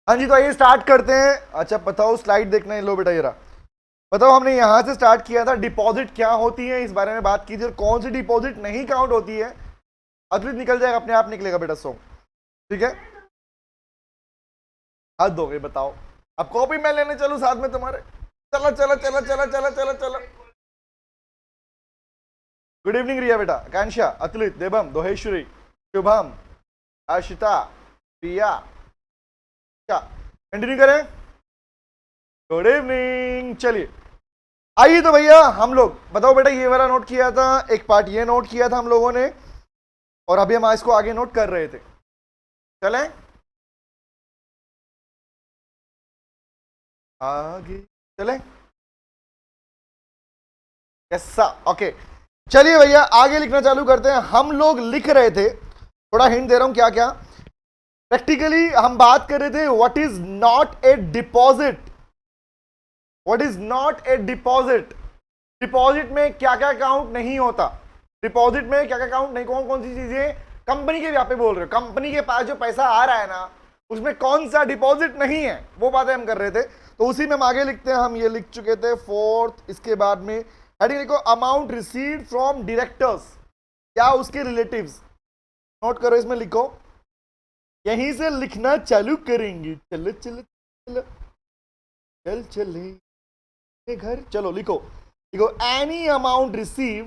हाँ जी, तो आइए स्टार्ट करते हैं। अच्छा बताओ, स्लाइड देखना है, लो बेटा ये रहा। बताओ, हमने यहां से स्टार्ट किया था, डिपॉजिट क्या होती है इस बारे में बात की थी, और कौन सी डिपॉजिट नहीं काउंट होती है। अगली निकल जाएगा, अपने आप निकलेगा बेटा सॉन्ग। ठीक है, हद हो गई। बताओ, अब कॉपी मैं लेने चलूं साथ में तुम्हारे? चलो चलो चलो चलो चलो चलो चलो। गुड इवनिंग रिया बेटा, कांक्षा, अतुलित, देवम, दोहेश्वरी, शुभम, आशिता, प्रिया। क्या कंटिन्यू करें? Good evening. चलिए आइए तो भैया, हम लोग बताओ बेटा, ये वाला नोट किया था, एक पार्ट ये नोट किया था हम लोगों ने, और अभी हम इसको आगे नोट कर रहे थे। चलें आगे, चलें कैसा? ओके, चलिए भैया आगे लिखना चालू करते हैं। हम लोग लिख रहे थे, थोड़ा हिंट दे रहा हूं क्या क्या। प्रैक्टिकली हम बात कर रहे थे, what is not a deposit. What is not a deposit? Deposit में क्या क्या काउंट नहीं होता, डिपॉजिट में क्या क्या काउंट नहीं, कौन कौन सी चीजें। कंपनी के यहाँ पे बोल रहे हो, कंपनी के पास जो पैसा आ रहा है ना, उसमें कौन सा डिपॉजिट नहीं है, वो बातें हम कर रहे थे। तो उसी में हम आगे लिखते हैं, हम ये लिख चुके थे फोर्थ। इसके बाद में हेडिंग लिखो, अमाउंट रिसीव्ड फ्रॉम डायरेक्टर्स या उसके रिलेटिव्स। नोट करो, इसमें लिखो, यहीं से लिखना चालू करेंगे। चलो चलो चलो चल चले घर, चलो लिखो लिखो, any amount receive,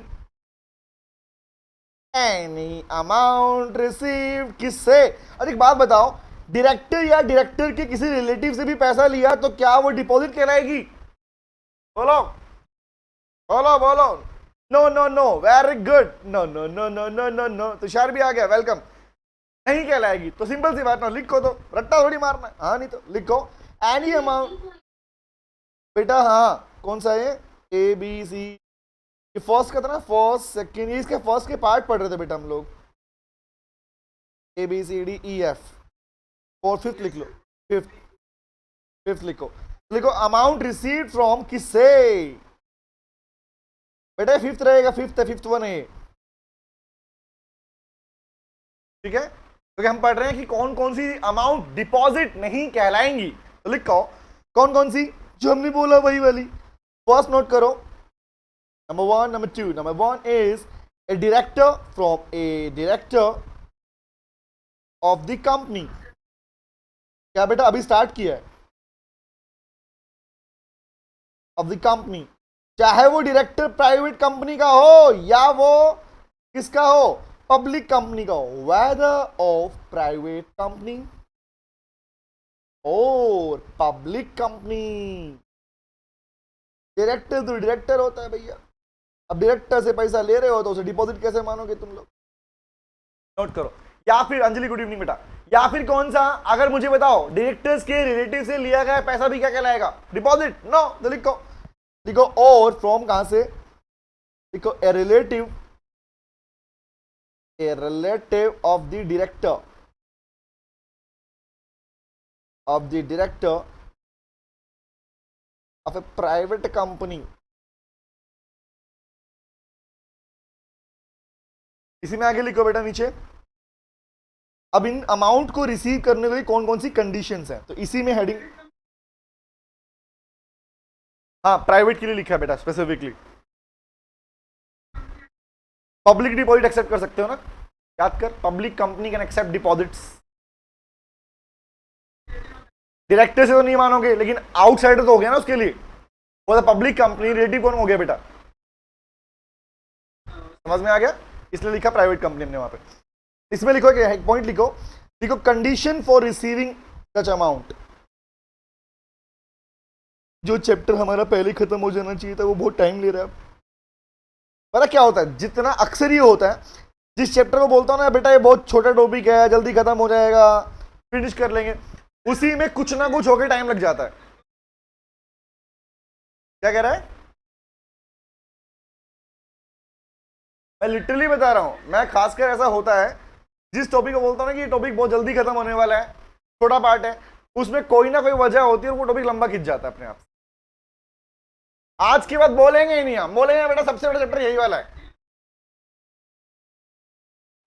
any amount receive किससे। और एक बात बताओ, डायरेक्टर या डायरेक्टर के किसी रिलेटिव से भी पैसा लिया तो क्या वो डिपॉजिट कहलाएगी? बोलो बोलो बोलो। No no no, very good. No no no no no no no, Tushar भी आ गया, वेलकम। नहीं कहलाएगी, तो सिंपल सी बात ना, लिखो तो, रट्टा थोड़ी मारना है। हाँ नहीं तो लिखो, एनी अमाउंट। बेटा हाँ, कौन सा है? ए बी सी, ये फर्स्ट का था ना, फर्स्ट सेकंड, ये इसके फर्स्ट के पार्ट पढ़ रहे थे बेटा हम लोग। A B C D E F, fourth fifth लिख लो, फिफ्थ, फिफ्थ लिखो। लिखो अमाउंट रिसीव्ड फ्रॉम किससे। बेटा फिफ्थ रहेगा, फिफ्थ है, फिफ्थ वन है। ठीक है, क्योंकि हम पढ़ रहे हैं कि कौन कौन सी अमाउंट डिपॉजिट नहीं कहलाएंगी। तो लिखो कौन कौन सी, जो हमने बोला वही वाली। फर्स्ट नोट करो, number one, number two. Number one is a director, from A director of the company. क्या बेटा अभी स्टार्ट किया है? ऑफ द कंपनी, चाहे वो डायरेक्टर प्राइवेट कंपनी का हो या वो किसका हो, पब्लिक कंपनी का हो, वेदर ऑफ प्राइवेट कंपनी और पब्लिक कंपनी। डायरेक्टर तो डायरेक्टर होता है भैया। अब डायरेक्टर से पैसा ले रहे हो तो उसे डिपॉजिट कैसे मानोगे तुम लोग? नोट करो। या फिर अंजलि, गुड इवनिंग बेटा, या फिर कौन सा, अगर मुझे बताओ डायरेक्टर्स के रिलेटिव से लिया गया पैसा भी क्या कहलाएगा? डिपॉजिट। नो, तो लिखो लिखो, और फ्रॉम कहां से, लिखो a relative of the director, of the director of A private company. इसी में आगे लिखो बेटा नीचे, अब इन अमाउंट को रिसीव करने के लिए कौन कौन सी कंडीशंस हैं, तो इसी में हेडिंग, हाँ प्राइवेट के लिए लिखा है बेटा स्पेसिफिकली। पब्लिक डिपॉजिट एक्सेप्ट कर सकते हो ना, याद कर, public company can accept deposits. Director से तो नहीं मानोगे, लेकिन आउटसाइडर तो हो गया ना उसके लिए, वो पब्लिक कंपनी, रिलेटिव कौन हो गया बेटा? समझ में आ गया, इसलिए लिखा प्राइवेट कंपनी हमने वहां पे। इसमें लिखो कि पॉइंट लिखो, लिखो condition for receiving such amount. जो चैप्टर हमारा पहले खत्म हो जाना चाहिए था वो बहुत टाइम ले रहा है। पता क्या होता है, जितना अक्सर ये होता है, जिस चैप्टर को बोलता हूं ना बेटा ये बहुत छोटा टॉपिक है, जल्दी खत्म हो जाएगा, फिनिश कर लेंगे, उसी में कुछ ना कुछ होकर टाइम लग जाता है। क्या कह रहा है? मैं लिटरली बता रहा हूं, मैं खासकर ऐसा होता है, जिस टॉपिक को बोलता हूं ना कि ये टॉपिक बहुत जल्दी खत्म होने वाला है, छोटा पार्ट है, उसमें कोई ना कोई वजह होती है और वो टॉपिक लंबा खिंच जाता है अपने आप। आज के बाद बोलेंगे ही नहीं, हम बोलेंगे बेटा सबसे बड़ा चैप्टर यही वाला है,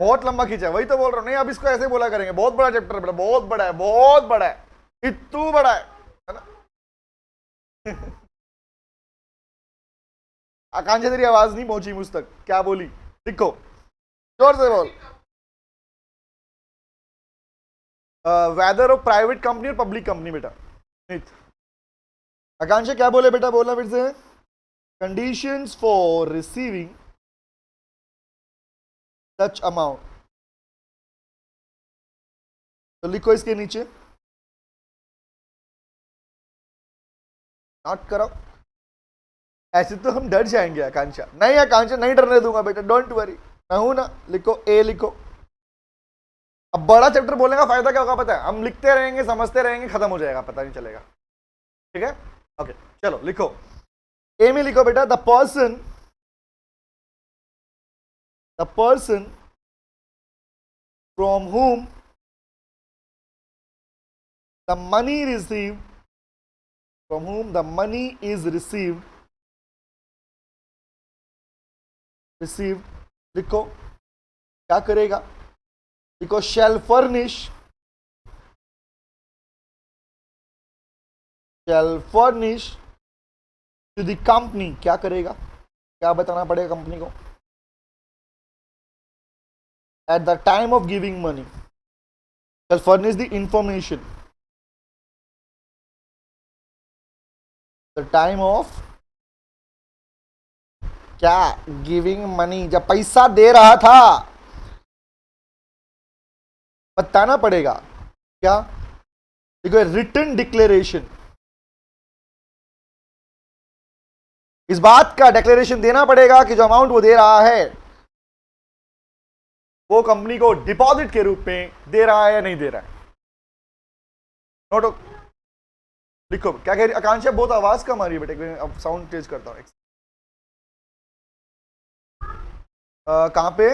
बहुत लंबा खींचा है, वही तो बोल रहा हूं। नहीं अब इसको ऐसे बोला करेंगे, बहुत बड़ा चैप्टर है बेटा, बहुत बड़ा है, बहुत बड़ा है। इतू बड़ा है ना। आकांक्षा तेरी आवाज नहीं पहुंची मुझ तक, क्या बोली? लिखो, जोर से बोल। वेदर ऑफ प्राइवेट कंपनी और पब्लिक कंपनी बेटा। आकांक्षा क्या बोले बेटा, बोलना फिर से। Conditions for receiving such amount, तो लिखो इसके नीचे, नोट करो। ऐसे तो हम डर जाएंगे आकांक्षा। नहीं आकांक्षा, नहीं डरने दूंगा बेटा, डोंट वरी, मैं हूं ना। लिखो ए लिखो। अब बड़ा चैप्टर बोलने का फायदा क्या होगा पता है? हम लिखते रहेंगे, समझते रहेंगे, खत्म हो जाएगा, पता नहीं चलेगा। ठीक है, ओके चलो लिखो। ए में लिखो बेटा, the person from whom the money received, from whom the money is received, लिखो क्या करेगा? लिखो shall furnish to the company, क्या करेगा? क्या बताना पड़ेगा कंपनी को? At the time of giving money, shall furnish the information, the time of क्या? गिविंग मनी, जब पैसा दे रहा था बताना पड़ेगा क्या? देखो रिटन डिक्लेरेशन, इस बात का डिक्लेरेशन देना पड़ेगा कि जो अमाउंट वो दे रहा है वो कंपनी को डिपॉजिट के रूप में दे रहा है या नहीं दे रहा है। नोट लिखो क्या कह रही आकांक्षा, बहुत आवाज कम आ रही है बेटे, अब साउंड तेज करता हूं। कहां पे?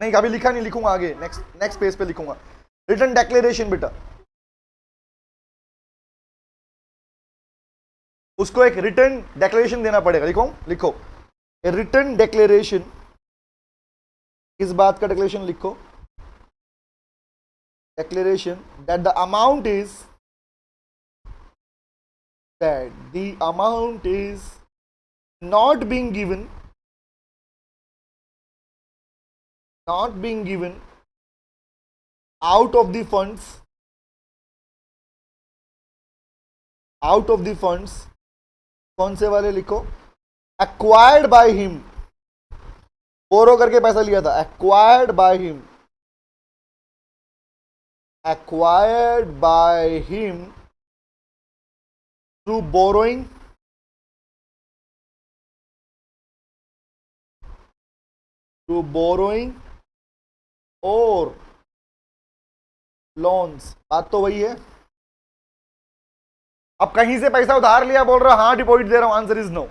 नहीं अभी लिखा नहीं, लिखूंगा आगे, नेक्स्ट पेज पे लिखूंगा। रिटन डिक्लेरेशन बेटा, उसको एक रिटन डिक्लेरेशन देना पड़ेगा। लिखो रिटन डिक्लेरेशन, किस बात का डिक्लेरेशन? लिखो declaration that the amount is not being given out of the funds, कौन से वाले? लिखो acquired by him, बोरो करके पैसा लिया था, acquired by him through borrowing और लोन्स। बात तो वही है। अब कहीं से पैसा उधार लिया, बोल रहा हाँ डिपॉजिट दे रहा हूं, आंसर इज नो।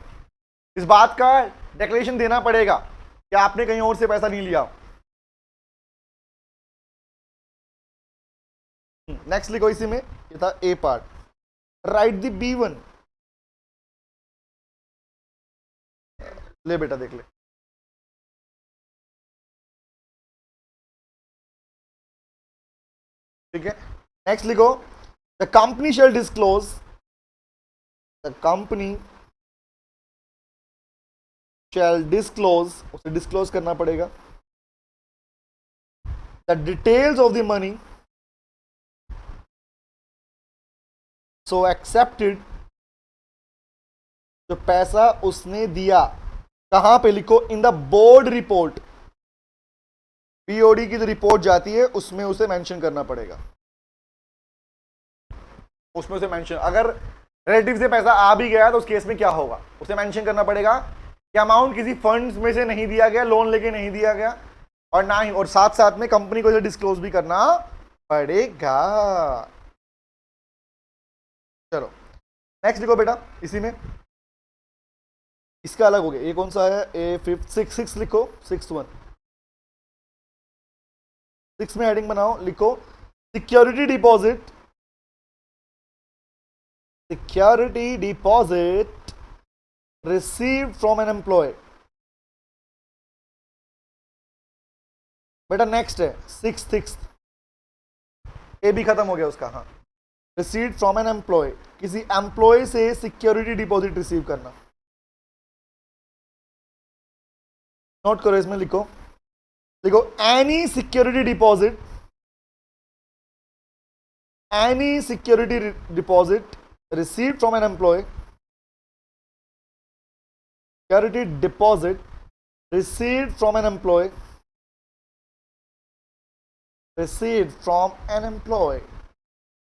इस बात का डिक्लेरेशन देना पड़ेगा कि आपने कहीं और से पैसा नहीं लिया। नेक्स्ट लिखो इसी में, ये था ए पार्ट। राइट द B1, ले बेटा देख ले। ठीक है, नेक्स्ट लिखो द कंपनी शैल डिस्क्लोज, उसे डिस्क्लोज करना पड़ेगा the details of the money so accepted, जो पैसा उसने दिया। कहां पे? लिखो in the board report, BOD की जो रिपोर्ट जाती है उसमें उसे मेंशन करना पड़ेगा, उसमें उसे मेंशन। अगर रिलेटिव से पैसा आ भी गया तो उस केस में क्या होगा, उसे मेंशन करना पड़ेगा कि अमाउंट किसी फंड्स में से नहीं दिया गया, लोन लेके नहीं दिया गया, और ना ही, और साथ साथ में कंपनी को इसे डिस्क्लोज भी करना पड़ेगा। चलो नेक्स्ट लिखो बेटा इसी में, इसका अलग हो गया। ये कौन सा है? ए फिफ्थ सिक्स लिखो, 6 में हेडिंग बनाओ, लिखो security deposit received from an employee. बेटा नेक्स्ट है सिक्स, ए भी खत्म हो गया उसका। हाँ, रिसीट फ्रॉम एन एम्प्लॉय, किसी एम्प्लॉय से सिक्योरिटी डिपॉजिट रिसीव करना। नोट करो, इसमें लिखो, लिखो any security deposit, any security deposit received from an employee, security deposit received from an employee, received from an employee,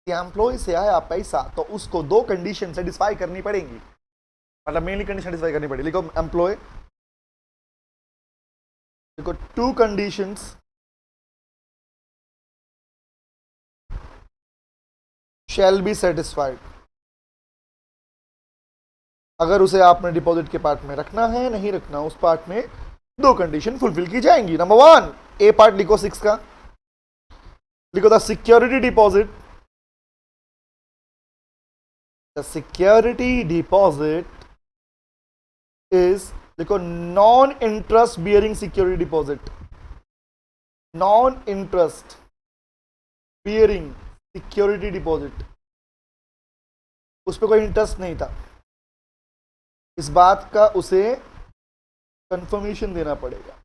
employee से आया पैसा तो उसको दो कंडीशन सेटिस्फाई करनी पड़ेंगी, मतलब मेनली कंडीशन सेटिस्फाई करनी पड़ेगी। लिखो एम्प्लॉय, देखो to conditions shall be satisfied. अगर उसे आपने डिपॉजिट के पार्ट में रखना है, नहीं रखना, उस पार्ट में दो कंडीशन फुलफिल की जाएंगी। नंबर 1, ए पार्ट लिखो 6 का, लिखो the security deposit, the security deposit is, लिखो non interest bearing security deposit, non interest bearing security deposit, उस पर कोई इंटरेस्ट नहीं था, इस बात का उसे कंफर्मेशन देना पड़ेगा।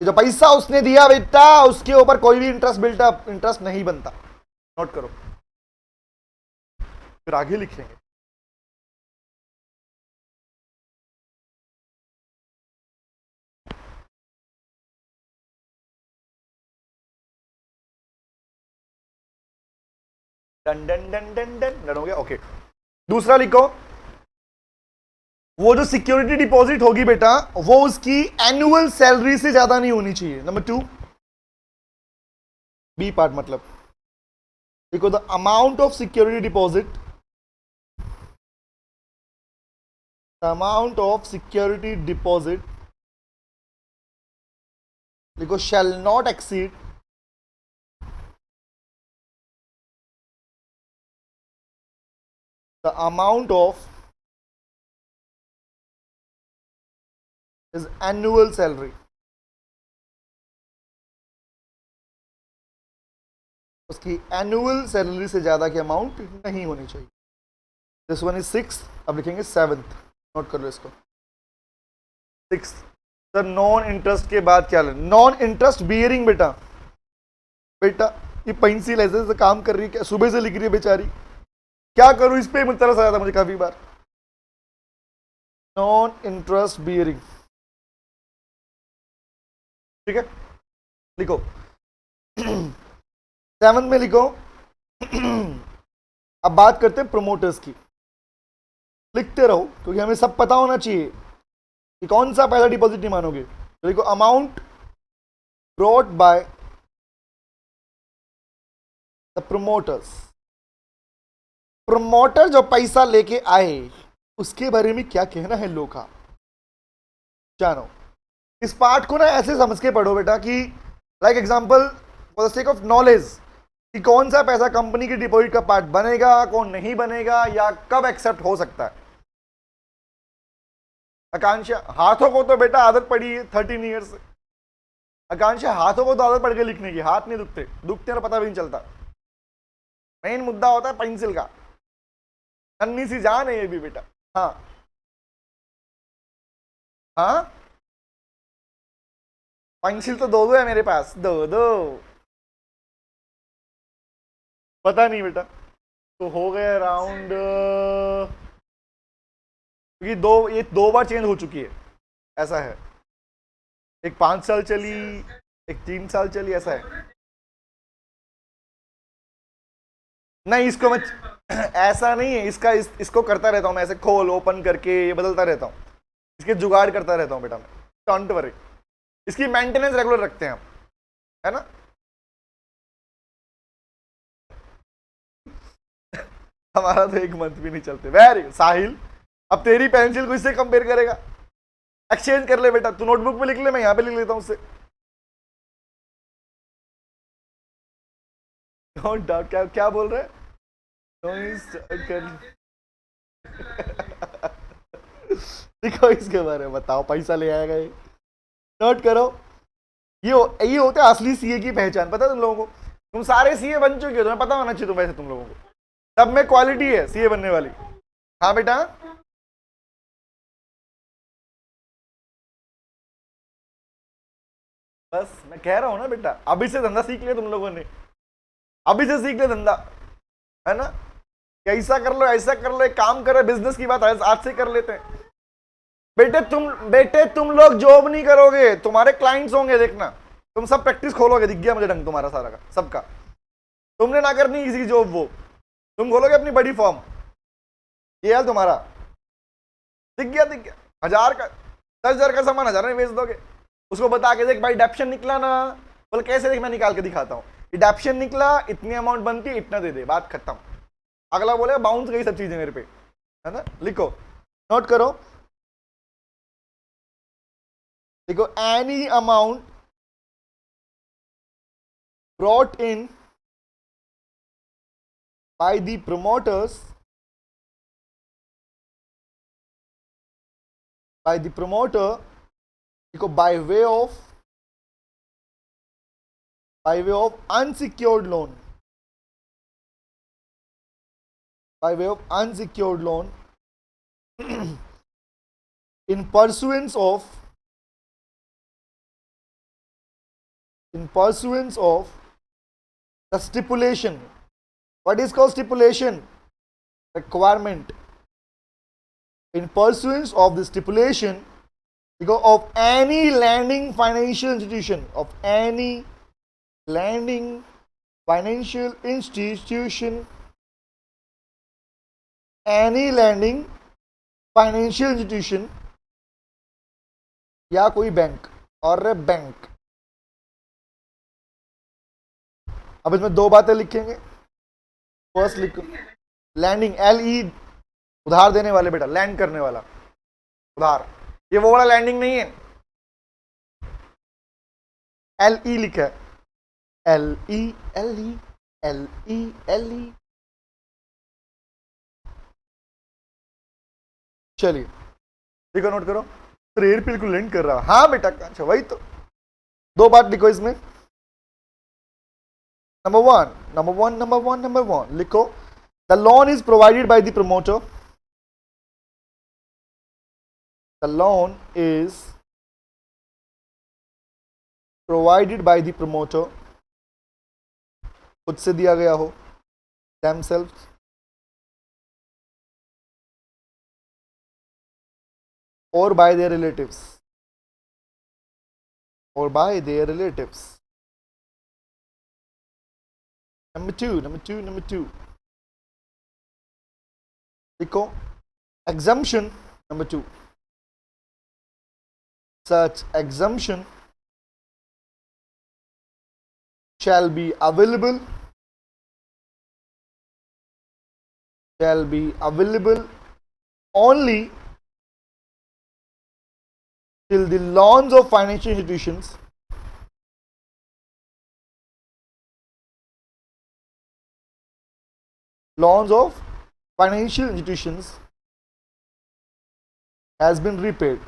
जो पैसा उसने दिया बेटा, उसके ऊपर कोई भी इंटरेस्ट नहीं बनता। नोट करो, फिर आगे लिखेंगे। Done done done done done done हो गया। ओके, दूसरा लिखो, वो जो सिक्योरिटी डिपॉजिट होगी बेटा, वो उसकी एनुअल सैलरी से ज्यादा नहीं होनी चाहिए। नंबर 2, बी पार्ट मतलब, देखो the amount of security deposit, the amount of security deposit, देखो shall not exceed the amount of is annual salary. उसकी एनुअल सैलरी से ज्यादा की अमाउंट नहीं होनी चाहिए। दिस वन इज 6, अब लिखेंगे 7th, नोट कर लो इसको। 6, सर नॉन इंटरेस्ट के बाद क्या लेना? नॉन इंटरेस्ट बियरिंग बेटा, बेटा ये पेंसिल ऐसे काम कर रही है क्या? सुबह से लिख रही है बेचारी, क्या करूं? इस पे तरस आया था मुझे काफी बार। नॉन इंटरेस्ट बियरिंग, ठीक है, लिखो 7 में लिखो। अब बात करते हैं प्रोमोटर्स की, लिखते रहो क्योंकि हमें सब पता होना चाहिए कि कौन सा पहला डिपॉजिट नहीं मानोगे। तो लिखो amount brought by the promoters, promoter जो पैसा लेके आए उसके बारे में क्या कहना है लोगों का, जानो। इस पार्ट को ना ऐसे समझ के पढ़ो बेटा कि like example for the sake of knowledge, कि कौन सा पैसा कंपनी के डिपॉजिट का पार्ट बनेगा, कौन नहीं बनेगा, या कब एक्सेप्ट हो सकता है। आकांक्षा, हाथों को तो बेटा आदत पड़ी है 13 ईयर्स से। आकांक्षा, हाथों को तो आदत पड़ के लिखने की, हाथ नहीं दुखते, दुखते और पता भी नहीं चलता। मेन मुद्दा होता है पेंसिल का, नन्ही सी जान है ये भी बेटा। हाँ हाँ, पेंसिल तो 2 है मेरे पास, 2 पता नहीं बेटा। तो हो गया अराउंड, क्योंकि ये 2 बार चेंज हो चुकी है, ऐसा है। एक 5 साल चली, एक 3 साल चली, ऐसा है। नहीं इसको मैं ऐसा नहीं है, इसको करता रहता हूँ मैं, ऐसे खोल ओपन करके ये बदलता रहता हूँ, इसके जुगाड़ करता रहता हूँ बेटा मैं। डोंट वरी, इसकी मेंटेनेंस रेगुलर रखते हैं हम, है ना। हमारा तो 1 मंथ भी नहीं चलते। वेरी गुड साहिल, अब तेरी पेंसिल को इससे कंपेयर करेगा, एक्सचेंज कर ले बेटा, तू नोटबुक में लिख ले, मैं यहां पे लिख लेता हूं उससे। क्या क्या बोल रहे कर देखो इसके बारे में बताओ, पैसा ले आएगा ये, नोट करो। ये होता है असली सीए की पहचान, पता है तुम लोगों को? तुम सारे सीए बन चुके हो, तुम्हें पता होना चाहिए तुम, वैसे तुम लोगों को सब में क्वालिटी है सीए बनने वाली। हाँ बेटा, बस मैं कह रहा हूं ना बेटा, अभी से धंधा सीख लिया तुम लोगों ने, अभी से सीख लिया धंधा, है ना? ऐसा कर लो, ऐसा कर लो, एक काम कर रहे, बिजनेस की बात आज से कर लेते हैं। बेटे तुम लोग जॉब नहीं करोगे, तुम्हारे क्लाइंट्स होंगे, देखना तुम सब प्रैक्टिस खोलोगे, दिख गया मुझे ढंग तुम्हारा सारा का सबका। तुमने ना करनी किसी की जॉब, वो तुम खोलोगे अपनी बड़ी फॉर्म, ये हाल तुम्हारा, दिख गया दिख गया। 1000 का 10,000 का सामान 1000 में बेच दोगे, उसको बता के देख भाई डेप्शन निकला ना, बोल कैसे, देख मैं निकाल के दिखाता हूँ, डेप्शन निकला, इतनी अमाउंट बनती है, इतना दे दे, बात खत्म। अगला बोलेगा बाउंस गई सब चीजें मेरे पे, है ना? लिखो, नोट करो, देखो, any amount brought in by the promoters, देखो, by way of unsecured loan, in pursuance of the stipulation. What is called stipulation? Requirement. In pursuance of the stipulation, because of any lending financial institution, या कोई bank और bank. अब इसमें दो बातें लिखेंगे। First लिखो लैंडिंग, LE, उधार देने वाले बेटा, लैंड करने वाला उधार, ये वो वाला लैंडिंग नहीं है, LE लिखा है, LE LE LE LE। चलिए देखो, नोट करो, ट्रेड बिल्कुल लैंड कर रहा, हाँ बेटा, अच्छा वही तो। दो बात लिखो इसमें, नंबर वन लिखो, the loan is provided by the promoter, the loan is provided by the promoter, खुद से दिया गया हो, themselves, or by their relatives, Number two. लिखो, exemption, number 2, such exemption shall be available only till the loans of financial institutions has been repaid।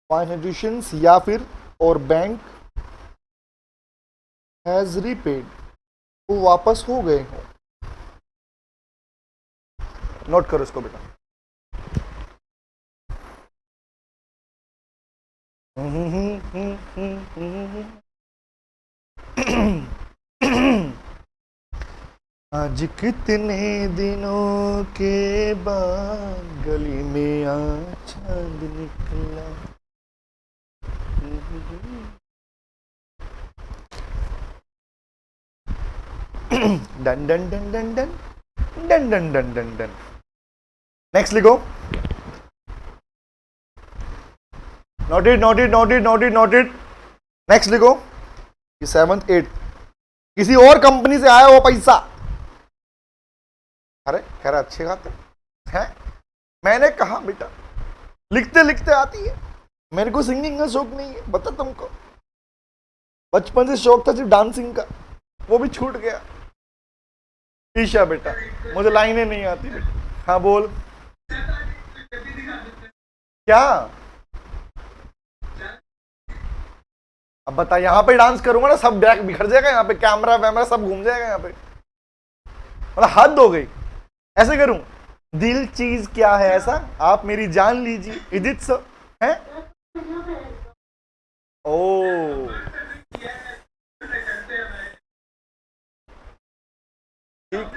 Financial institutions या फिर और bank has repaid, वो वापस हो गए हो। नोट करो इसको बेटा। आज कितने दिनों के बाद गली में आज चांद निकला। Done done done done done done done done done done. Next लिखो, नोटेड। नेक्स्ट लिखो, 7th 8th किसी और कंपनी से आया वो पैसा। अरे खैर अच्छे खाते हैं, मैंने कहा बेटा लिखते लिखते आती है। मेरे को सिंगिंग का शौक नहीं है, बता तुमको, बचपन से शौक था सिर्फ डांसिंग का, वो भी छूट गया। ईशा बेटा मुझे लाइनें नहीं आती बेटा। हाँ बोल, क्या अब बता, यहाँ पे डांस करूंगा ना सब बैग बिखर जाएगा, यहाँ पे कैमरा वैमरा सब घूम जाएगा यहाँ पे, मतलब हद हो गई। ऐसे करूं, दिल चीज क्या है ऐसा, आप मेरी जान लीजिए, इदित सो है। ओ ठीक,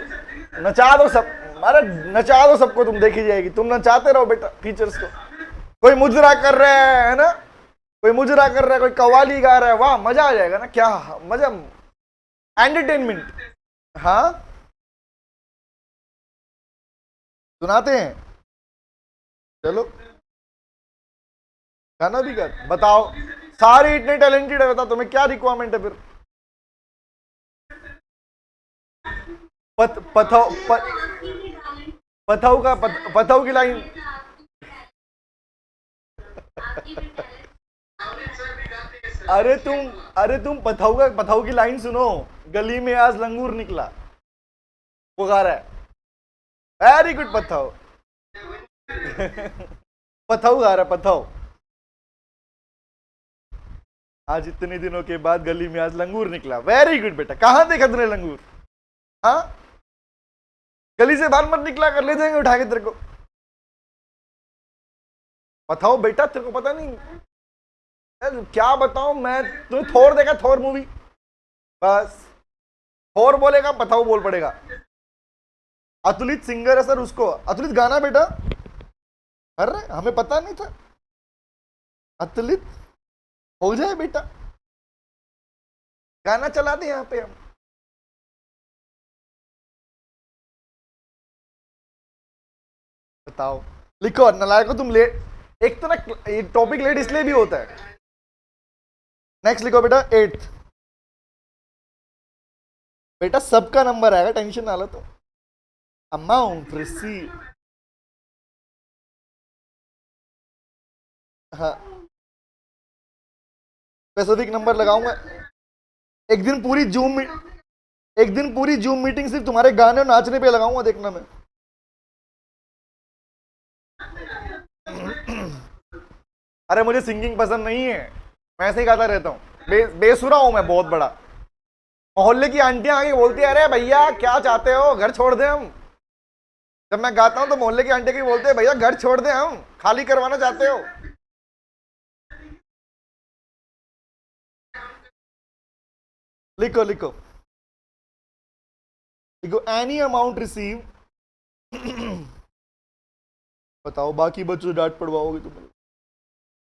नचा दो सब, अरे नचा दो सबको, तुम देखी जाएगी, तुम नचाते रहो बेटा टीचर्स को। कोई मुजरा कर रहा है ना, कोई मुजरा कर रहा है, कोई कव्वाली गा रहा है, वाह मजा आ जाएगा ना, क्या मजा, एंटरटेनमेंट। हाँ सुनाते हैं, चलो गाना भी गा, बताओ, सारे इतने टैलेंटेड है, बताओ तुम्हें क्या रिक्वायरमेंट है फिर। पथाओ पथाऊ का पथाऊ की लाइन। अरे तुम पथाऊ की लाइन सुनो, गली में आज लंगूर निकला, वो गा रहा है, वेरी गुड पथाऊ। पथाऊ गा रहा है, पथाऊ, आज इतने दिनों के बाद गली में आज लंगूर निकला, वेरी गुड बेटा, कहां देखा तुमने लंगूर, हाँ गली से बाहर मत निकला कर, ले जाएंगे उठा के तेरे को। बताओ बेटा, तेरे को पता नहीं यार, क्या बताऊं मैं, तूने थोर देखा, थोर मूवी, बस थोर बोलेगा बताओ बोल पड़ेगा। अतुलित सिंगर है सर, उसको अतुलित गाना बेटा, अरे हमें पता नहीं था, अतुलित हो जाए बेटा, गाना चला दे यहाँ पे हम। बताओ, लिखो नलायक को तुम लेट, एक तो ना टॉपिक लेट इसलिए भी होता है। नेक्स्ट लिखो बेटा, 8th, बेटा सबका नंबर आएगा, टेंशन ना लो तो। अमाउंट रिसीव, हाँ स्पेसिफिक नंबर लगाऊंगा। एक दिन पूरी जूम एक दिन पूरी जूम मीटिंग सिर्फ तुम्हारे गाने और नाचने पे लगाऊंगा, देखना मैं। अरे मुझे सिंगिंग पसंद नहीं है, मैं ऐसे ही गाता रहता हूँ, बेसुरा हूं मैं बहुत बड़ा। मोहल्ले की आंटियां आके बोलती है, अरे भैया क्या चाहते हो, घर छोड़ दे हम। जब मैं गाता हूं तो मोहल्ले की आंटी की बोलते हैं, भैया घर छोड़ दे हम, खाली करवाना चाहते हो। लिखो लिखो लिखो, एनी अमाउंट रिसीव, बताओ बाकी बच्चों डांट पड़वाओगे तुम।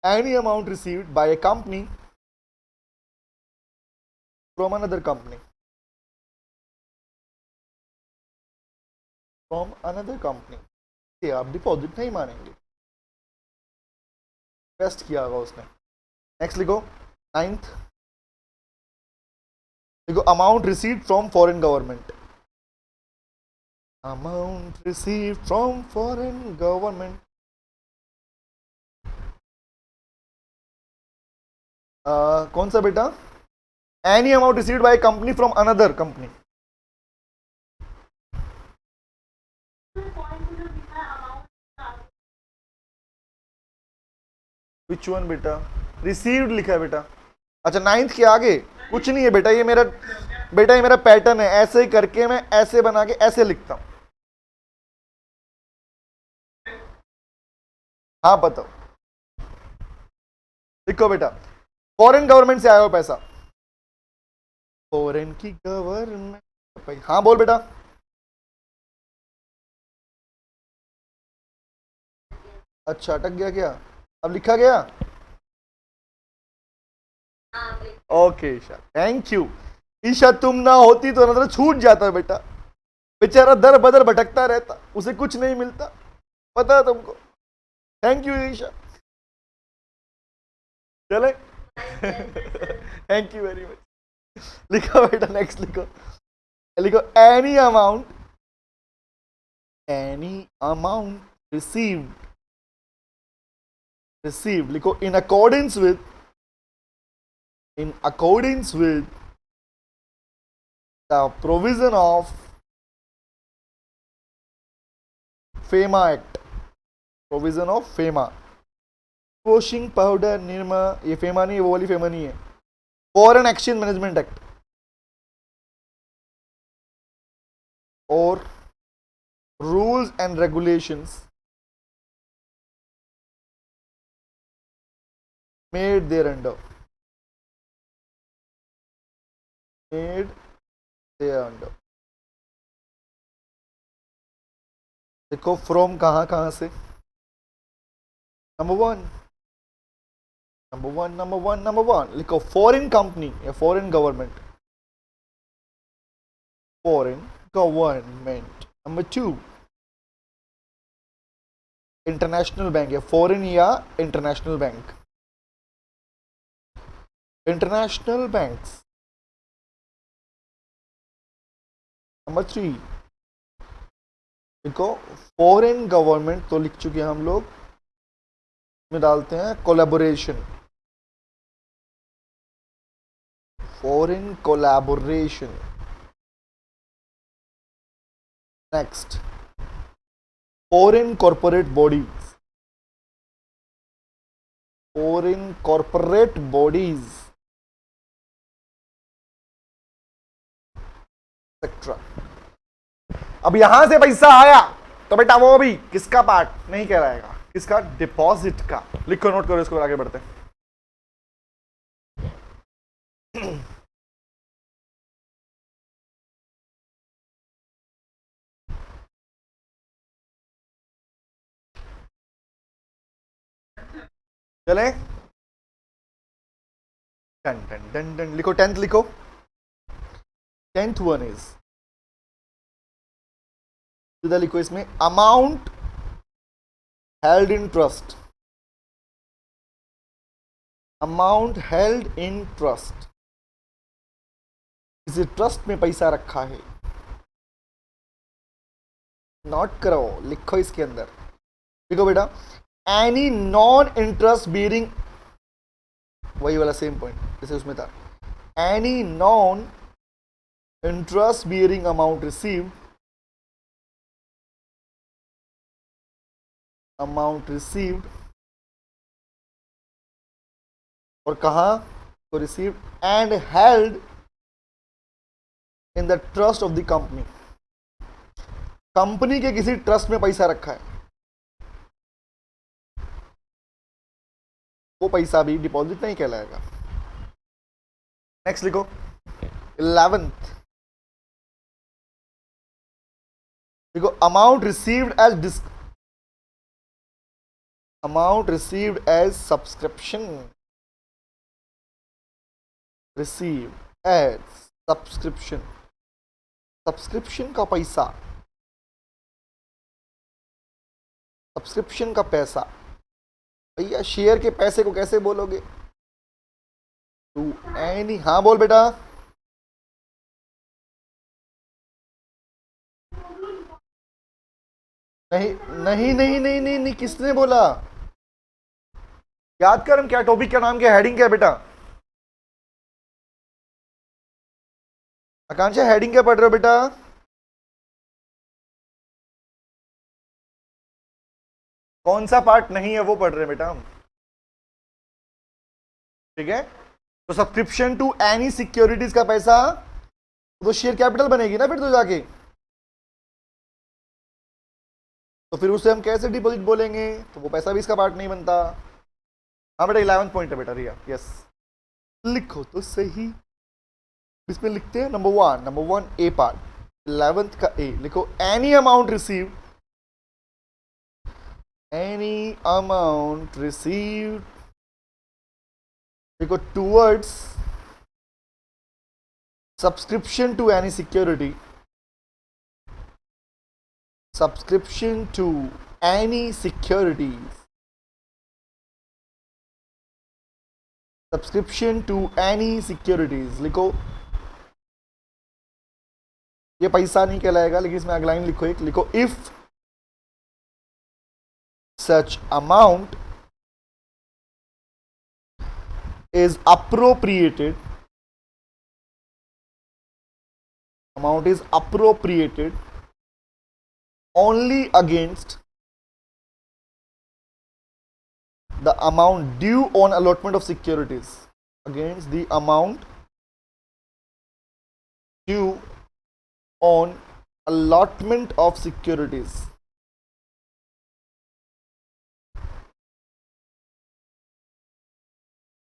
Any amount received bye A company from another company, from another company, आप डिपॉजिट नहीं मानेंगे, इन्वेस्ट किया होगा उसने। नेक्स्ट लिखो, 9th लिखो, amount received from foreign government, amount received from foreign government, कौन सा बेटा, any amount received by company from another company. Which one बेटा, रिसीव्ड लिखा है बेटा। अच्छा 9th के आगे कुछ नहीं है बेटा, ये मेरा पैटर्न है, ऐसे ही करके मैं ऐसे बना के ऐसे लिखता हूं। हाँ बताओ, लिखो बेटा, फॉरेन गवर्नमेंट से आया हो पैसा, फॉरेन की गवर्नमेंट, हाँ बोल बेटा। अच्छा अटक गया क्या, अब लिखा गया, okay Isha, thank you. Isha तुम ना होती तो नजर छूट जाता बेटा, बेचारा दर बदर भटकता रहता, उसे कुछ नहीं मिलता, पता है तुमको। थैंक यू ईशा, चले। Thank you very much. लिखो बेटा, नेक्स्ट लिखो, लिखो एनी अमाउंट रिसीव्ड लिखो, in accordance with the provision of FEMA Act, provision of FEMA, washing powder Nirma, ये फेमा नहीं है, वो वाली फेमा नहीं है, फॉरेन एक्सचेंज मैनेजमेंट एक्ट और rules and regulations made thereunder, made thereunder. देखो फ्रॉम कहां कहां से, number one, number one, number one, number one लिखो फॉरेन कंपनी या foreign government, foreign government. Number two international bank या foreign या international bank, international banks. Number three देखो foreign government तो लिख चुके हैं हम लोग, में डालते हैं collaboration, foreign collaboration. Next foreign corporate bodies, foreign corporate bodies etcetera. अब यहां से पैसा आया तो बेटा वो भी किसका पार्ट नहीं कहलाएगा, किसका, डिपॉजिट का। लिखो, नोट करो इसको, आगे बढ़ते हैं। चले, डन डन डन डन लिखो, टेंथ लिखो। टेंथ वन इज, सीधा लिखो इसमें, amount held in trust, amount held in trust, किसी ट्रस्ट में पैसा रखा है। नोट करो, लिखो इसके अंदर, लिखो बेटा, एनी नॉन इंटरेस्ट बियरिंग, वही वाला सेम पॉइंट जैसे उसमें था, any non interest bearing amount received, amount received, और कहा तो received and held in the trust of the company, company के किसी ट्रस्ट में पैसा रखा है, वो पैसा भी डिपॉजिट नहीं कहलाएगा। नेक्स्ट लिखो 11th, देखो amount received as amount received as subscription, received as subscription, subscription का पैसा, सब्सक्रिप्शन का पैसा। भैया शेयर के पैसे को कैसे बोलोगे, टू एनी, हाँ बोल बेटा, नहीं नहीं नहीं नहीं नहीं नहीं, किसने बोला, याद कर, हम क्या टॉपिक, क्या नाम, क्या हेडिंग, क्या बेटा, आकांक्षा हेडिंग क्या पढ़ रहे हो बेटा, कौन सा पार्ट नहीं है वो पढ़ रहे हैं बेटा हम, ठीक है। तो सब्सक्रिप्शन टू एनी सिक्योरिटीज का पैसा तो शेयर कैपिटल बनेगी ना फिर तो जाके, तो फिर उसे हम कैसे डिपॉजिट बोलेंगे, तो वो पैसा भी इसका पार्ट नहीं बनता। हाँ बेटा 11th पॉइंट है बेटा, रिया, यस, लिखो तो सही, इसमें लिखते हैं नंबर वन ए पार्ट, 11th का ए लिखो, any amount received, any amount received, देखो towards subscription to any security, subscription to any securities, subscription to any securities लिखो, ये पैसा नहीं कहलाएगा, लेकिन इसमें अगला लाइन लिखो, एक लिखो, if such amount is appropriated, amount is appropriated only against the amount due on allotment of securities, against the amount due on allotment of securities.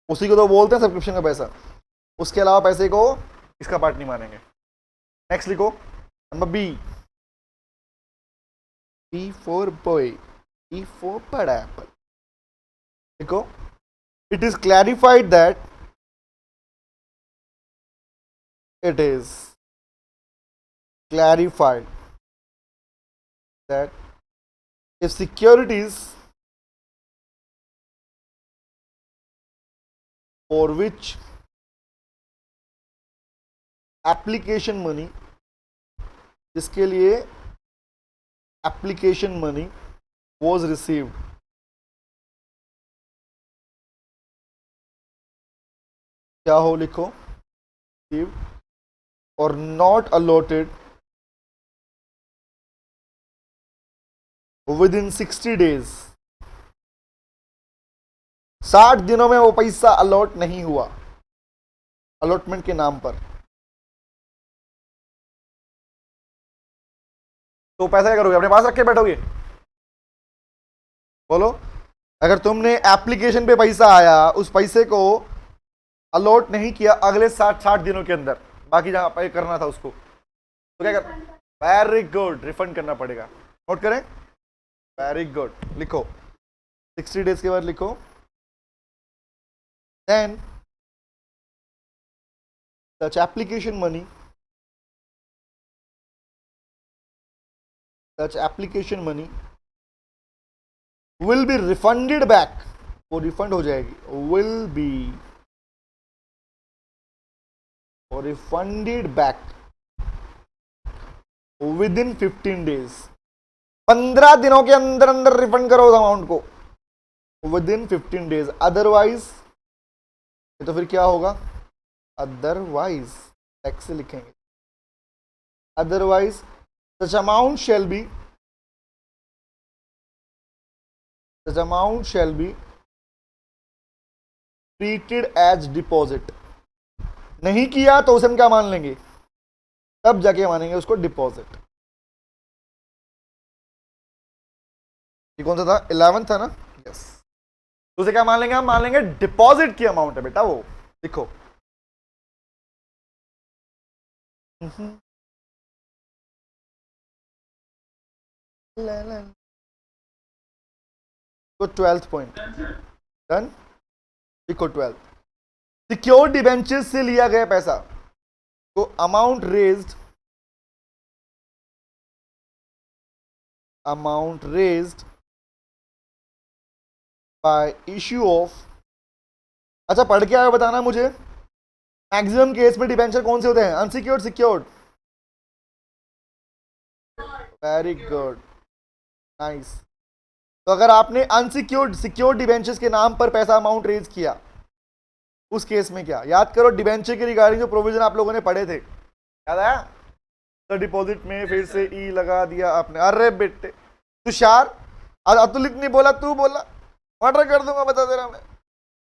उसी को तो बोलते हैं सब्सक्रिप्शन का पैसा, उसके अलावा पैसे को इसका पार्ट नहीं मानेंगे। नेक्स्ट लिखो number B, B for boy, B for बड़ा एप्पल। देखो, it is clarified that it is clarified that if securities for which application money, जिसके लिए application money was received, क्या हो लिखो, or not allotted within 60 days, 60 दिनों में वो पैसा अलॉट नहीं हुआ अलॉटमेंट के नाम पर, तो पैसा क्या करोगे, अपने पास रख के बैठोगे? बोलो, अगर तुमने एप्लीकेशन पे पैसा आया, उस पैसे को अलॉट नहीं किया अगले 60 दिनों के अंदर, बाकी जहां पे करना था उसको, तो क्या कर? वेरी गुड, रिफंड करना पड़ेगा। नोट करें, वेरी गुड। लिखो 60 डेज के बाद लिखो, then such application money will be refunded back, वो रिफंड हो जाएगी, will be और refunded back within 15 days, 15 दिनों के अंदर अंदर रिफंड करो उस अमाउंट को, within 15 days, अदरवाइज, तो फिर क्या होगा? अदरवाइज टैक्स से लिखेंगे, otherwise such amount shall be treated as deposit। नहीं किया तो उसे हम क्या मान लेंगे? तब जाके मानेंगे उसको डिपॉजिट। ये कौन सा था? 11 था ना? यस। तो उसे क्या मान लेंगे? हम मान लेंगे डिपॉजिट की अमाउंट है बेटा वो। देखो तो 12th पॉइंट डन। देखो 12th, सिक्योर्ड डिबेंचर्स से लिया गया पैसा, तो amount raised bye issue of, अच्छा पढ़ के आए बताना मुझे, मैक्सिमम केस में डिबेंचर कौन से होते हैं? Unsecured, secured? Very good, nice. तो अगर आपने अनसिक्योर्ड सिक्योर्ड डिबेंचर्स के नाम पर पैसा अमाउंट रेज किया, उस केस में क्या? याद करो डिबेंचर के रिगार्डिंग जो प्रोविजन आप लोगों ने पढ़े थे, याद आया? तो डिपॉजिट में फिर से ई लगा दिया आपने। अरे बेटे तुषार, अतुलित नहीं बोला, तू बोला, मर्डर कर दूंगा बता दे रहा मैं।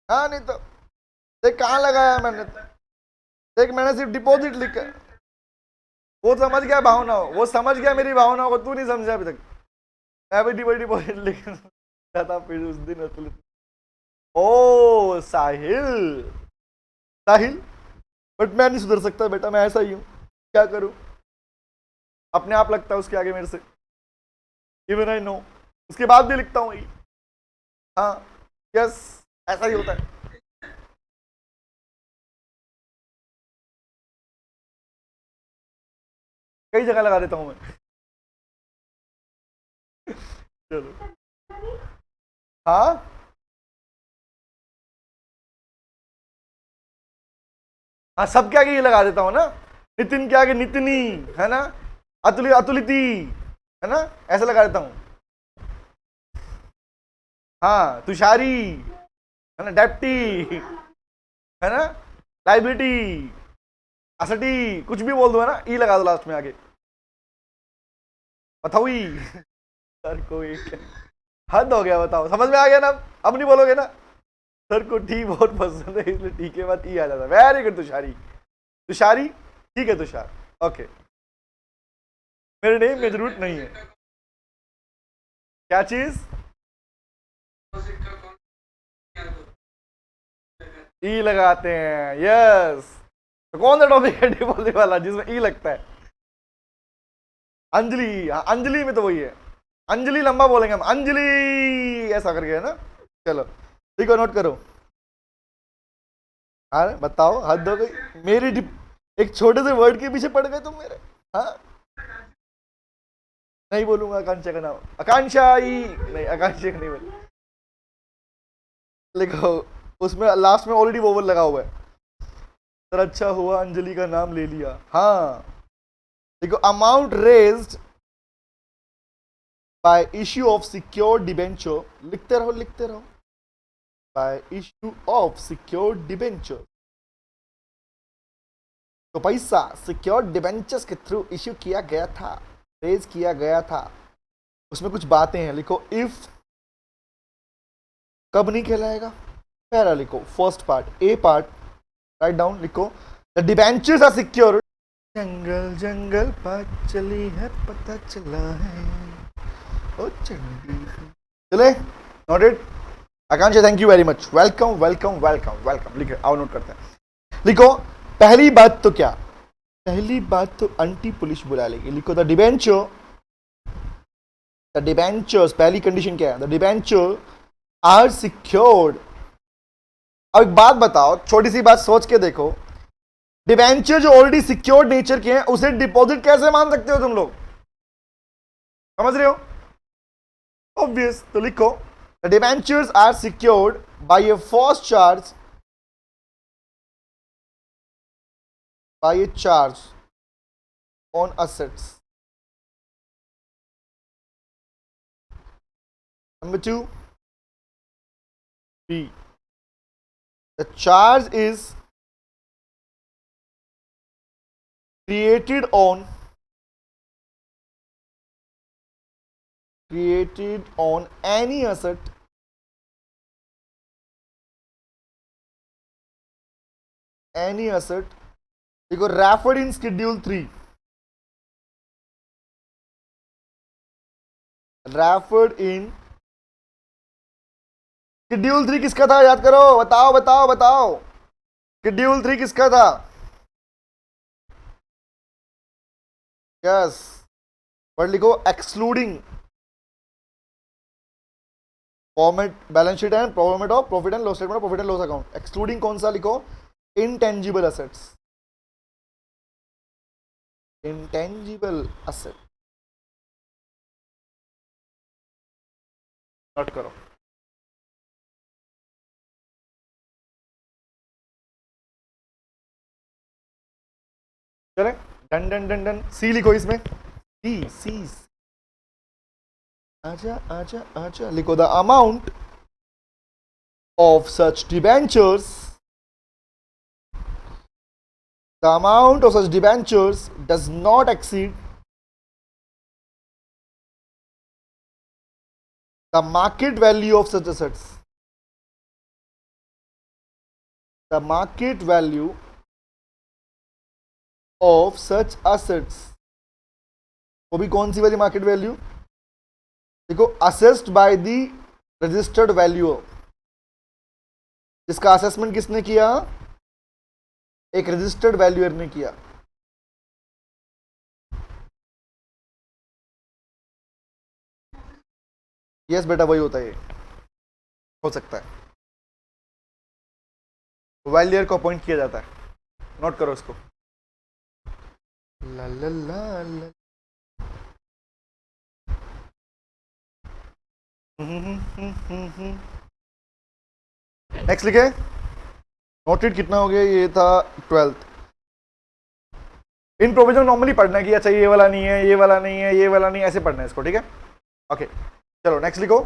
हाँ नहीं तो देख कहाँ लगाया मैंने, देख मैंने सिर्फ डिपॉजिट लिखा। वो समझ गया भावना, वो समझ गया मेरी भावना को, तू नहीं समझा अभी तक। मैं भी डिपॉजिट लिख था फिर उस दिन अतुलित, ओ साहिल, बट मैं नहीं सुधर सकता बेटा, मैं ऐसा ही हूं, क्या करूं? अपने आप लगता है उसके आगे मेरे से, इवन आई नो, उसके बाद भी लिखता हूं। हाँ यस, ऐसा ही होता है। कई जगह लगा देता हूं मैं। चलो हाँ हाँ, सबके आगे ये लगा देता हूँ ना, नितिन के आगे नितिनी है ना, अतुलिती है ना, ऐसे लगा देता हूँ। हाँ तुषारी है ना, डेप्टी है ना, लाइबिलिटी, असटी, कुछ भी बोल दो है ना, ई लगा दो लास्ट में आगे, बताओ सर कोई हद हो गया, बताओ समझ में आ गया ना? अब नहीं बोलोगे ना? सर को टी बहुत पसंद है इसलिए टी के बाद ई आ जाता है। Very good Tushari. तुषारी ठीक है तुषार, ओके। मेरे नेम में जरूरत नहीं है। क्या चीज? ई लगाते हैं, यस। तो कौन सा टॉपिक है डिपॉजिट वाला जिसमें ई लगता है? अंजलि, हाँ अंजलि में तो वही है। अंजलि लंबा बोलेंगे हम, अंजलि ऐसा करके, है ना। चलो ठीक है, नोट करो। हाँ बताओ, हद हो गई मेरी एक छोटे से वर्ड के पीछे पड़ गए तुम मेरे। हाँ नहीं बोलूंगा आकांक्षा का नाम, आकांक्षा ही नहीं, आकांक्षा नहीं बोल। लिखो उसमें लास्ट में ऑलरेडी वोवल लगा हुआ है। सर अच्छा हुआ अंजलि का नाम ले लिया। हाँ देखो, amount raised bye issue of secured debenture, लिखते रहो लिखते रहो, bye issue of secured debenture. तो पैसा सिक्योर्ड डिबेंचर्स के थ्रू इश्यू किया गया था, रेज किया गया था। उसमें कुछ बातें हैं, लिखो इफ कब नहीं कहलाएगा, पहला लिखो फर्स्ट पार्ट, ए पार्ट राइट डाउन, लिखो द डिबेंचर्स आर सिक्योर्ड। जंगल जंगल बात चली है पता चला है ओ चंडी। चले noted. Akanksha thank you very much, welcome welcome welcome welcome. लिखे आओ नोट करते हैं। लिखो पहली बात तो क्या, पहली बात तो अंटी पुलिस बुला लेगी। लिखो द डिबेंचर्स, पहली कंडीशन क्या है, द डिबेंचर आर सिक्योर्ड। अब एक बात बताओ, छोटी सी बात सोच के देखो, डिबेंचर जो ऑलरेडी सिक्योर्ड नेचर के हैं उसे डिपॉजिट कैसे मान सकते हो तुम लोग? समझ रहे हो? ऑब्वियस। तो लिखो the debentures are secured by a first charge, by a charge on assets. Number 2, B. The charge is created on any asset देखो referred in schedule 3, referred in schedule 3 किसका था, याद करो, बताओ बताओ बताओ, शेड्यूल 3 किसका था? यस, पर लिखो excluding format balance sheet and format of profit and loss statement, profit and loss account. Excluding कौन सा, लिखो intangible assets, intangible asset. Note करो। चले डन डन डन डन। सी लिखो इसमें, सी सी, आजा आजा आजा। लिखो the amount of such debentures, the amount of such debentures does not exceed the market value of such assets, the market value of such assets। वो भी कौन सी वाली मार्केट वैल्यू? देखो assessed by the registered value, जिसका assessment किसने किया? एक registered valuer ने किया। यस बेटा वही होता है, ये हो सकता है, वैल्यूअर को अपॉइंट किया जाता है। नोट करो इसको। ला ला ला ला। नेक्स्ट लिखे, नोटेड कितना हो गया, ये था 12th। इन प्रोविजन नॉर्मली पढ़ना है कि अच्छा ये वाला नहीं है, ये वाला नहीं है, ये वाला नहीं है, ऐसे पढ़ना है इसको, ठीक है। ओके चलो नेक्स्ट लिखो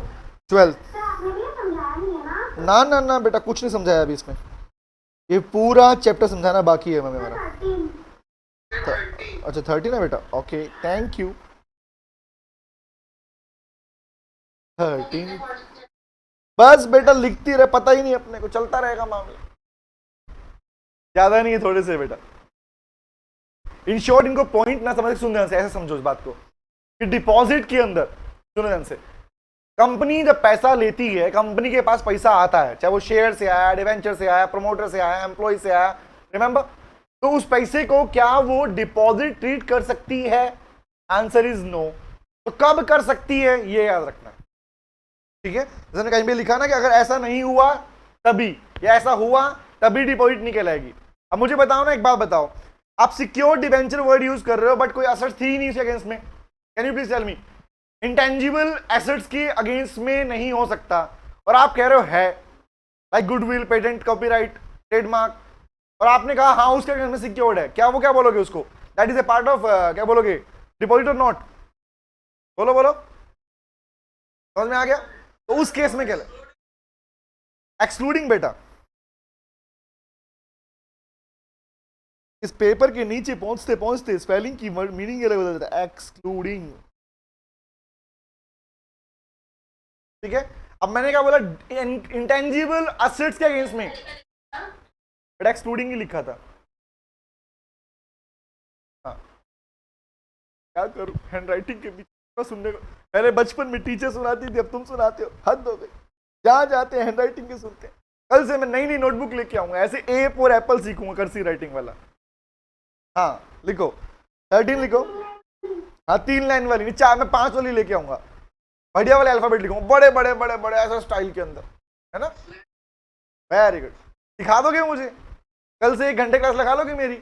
12th। ना ना ना बेटा कुछ नहीं समझाया अभी इसमें, ये पूरा चैप्टर समझाना बाकी है हमें मेरा। अच्छा 13 है बेटा, ओके थैंक यू। 13 बस बेटा लिखती रहे, पता ही नहीं अपने को, चलता रहेगा मामला, ज्यादा नहीं है, थोड़े से बेटा। इन शॉर्ट इनको पॉइंट ना समझ, सुन ध्यान से, ऐसे समझो इस बात को कि डिपॉजिट के अंदर, सुनो ध्यान से, कंपनी जब पैसा लेती है, कंपनी के पास पैसा आता है, चाहे वो शेयर से आया, डिवेंचर से आया, प्रमोटर से आया, एम्प्लॉय से आया, रिमेंबर, तो उस पैसे को क्या वो डिपॉजिट ट्रीट कर सकती है? Answer is no. तो कब कर सकती है ये याद रखना, ठीक है। जैसे कहीं भी लिखा ना कि अगर ऐसा नहीं हुआ तभी, या ऐसा हुआ तभी डिपॉजिट नहीं कहलाएगी। अब मुझे बताओ ना, एक बात बताओ, आप सिक्योर डिवेंचर वर्ड यूज कर रहे हो बट कोई एसेट थी ही नहीं इसके अगेंस्ट में, can you please tell me? Intangible assets के अगेंस्ट में नहीं हो सकता, और आप कह रहे हो है, like goodwill, patent, copyright, trademark, और आपने कहा हाँ उसके अगेंस्ट में सिक्योर्ड है, क्या वो क्या बोलोगे उसको? That is a part of, क्या बोलोगे, डिपॉजिट और नॉट? बोलो बोलो, समझ में आ गया? तो उस केस में क्या है एक्सक्लूडिंग बेटा, इस पेपर के नीचे पहुंचते पहुंचते स्पेलिंग की मीनिंग अलग हो जाता है, एक्सक्लूडिंग, ठीक है। अब मैंने क्या बोला, इंटेंजिबल एसेट्स के अगेंस्ट में, बट एक्सक्लूडिंग ही लिखा था। हाँ, क्या करूं, हैंडराइटिंग के बीच सुनने को, पहले बचपन में टीचर सुनाती थी, अब तुम सुनाते हो, हद हो गई। जहां जाते हैं हैंडराइटिंग के सुनते हैं। कल से मैं नई नई नोटबुक लेके आऊंगा, ऐसे ए फॉर एप्पल सीखूंगा, कर्सिव राइटिंग वाला। हाँ लिखो, 13 लिखो, हाँ 3 लाइन वाली नहीं, 4 में 5 वाली लेके आऊंगा, बढ़िया वाले अल्फाबेट लिखूंगा, बड़े बड़े बड़े बड़े ऐसा स्टाइल के अंदर, है ना। वेरी गुड, सिखा दोगे मुझे? कल से 1 घंटे क्लास लगा लोगे मेरी?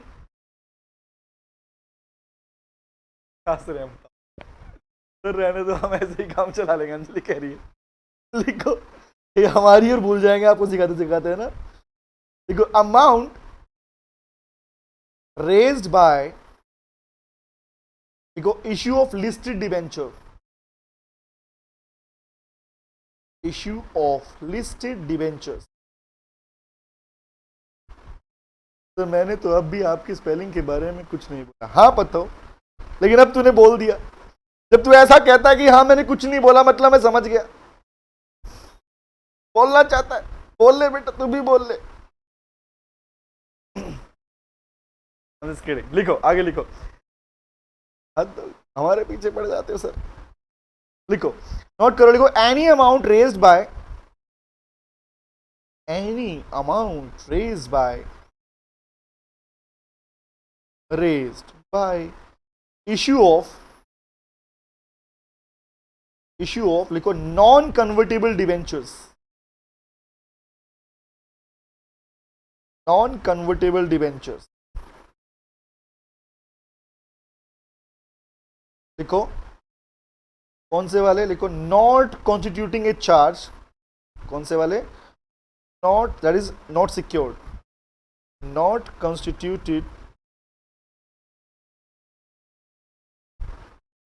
सर रहने दो, हम ऐसे ही काम चला लेंगे, अंजलि कह रही है। लिखो, ये हमारी और भूल जाएंगे, आपको सिखाते सिखाते, है ना। देखो, अमाउंट रेज्ड बाय, देखो, issue of listed debenture, issue of listed debentures. तो मैंने तो अब भी आपकी स्पेलिंग के बारे में कुछ नहीं बोला, हाँ पता हो, लेकिन अब तूने बोल दिया। जब तू ऐसा कहता है कि हाँ मैंने कुछ नहीं बोला, मतलब मैं समझ गया, बोलना चाहता है, बोल ले बेटा, तू भी बोल ले। लिखो, आगे लिखो, हमारे पीछे पड़ जाते हो सर। लिखो, नोट करो, लिखो, any amount raised bye, any amount raised bye, raised by issue of लिखो non convertible debentures, non convertible debentures, लिखो कौन से वाले, लिखो नॉट कॉन्स्टिट्यूटिंग ए चार्ज, कौन से वाले, not, that is not secured, not constituted